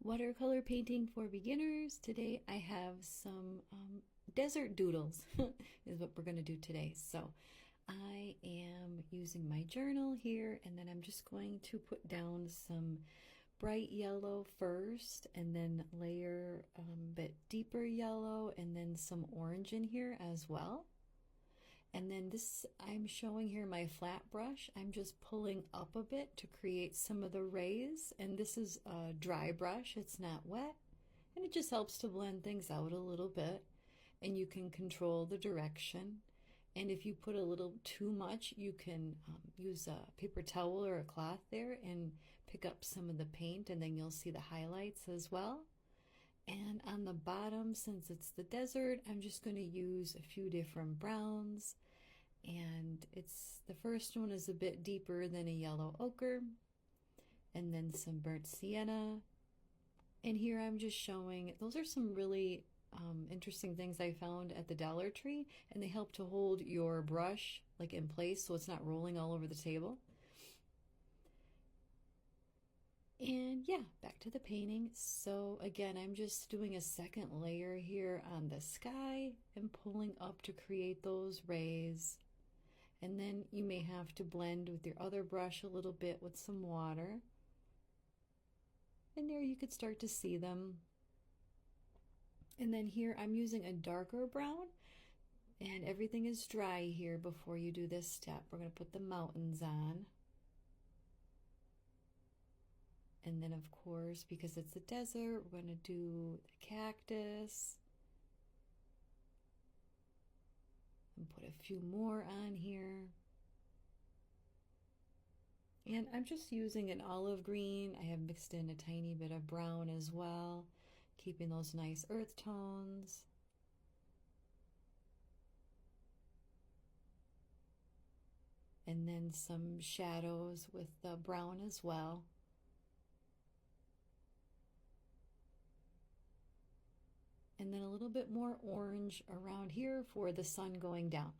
Watercolor painting for beginners. Today I have some desert doodles is what we're going to do today. So I am using my journal here, and then I'm just going to put down some bright yellow first, and then layer a bit deeper yellow, and then some orange in here as well. And then this, I'm showing here my flat brush. I'm just pulling up a bit to create some of the rays. And this is a dry brush, it's not wet. And it just helps to blend things out a little bit. And you can control the direction. And if you put a little too much, you can use a paper towel or a cloth there and pick up some of the paint, and then you'll see the highlights as well. And on the bottom, since it's the desert, I'm just going to use a few different browns. And it's the first one is a bit deeper than a yellow ochre, and then some burnt sienna. And here I'm just showing, those are some really interesting things I found at the Dollar Tree, and they help to hold your brush like in place so it's not rolling all over the table. And yeah, back to the painting. So again, I'm just doing a second layer here on the sky and pulling up to create those rays. And then you may have to blend with your other brush a little bit with some water. And there you could start to see them. And then here I'm using a darker brown, and everything is dry here before you do this step. We're going to put the mountains on. And then of course, because it's a desert, we're going to do the cactus. And put a few more on here. And I'm just using an olive green. I have mixed in a tiny bit of brown as well, keeping those nice earth tones. And then some shadows with the brown as well. And then a little bit more orange around here for the sun going down.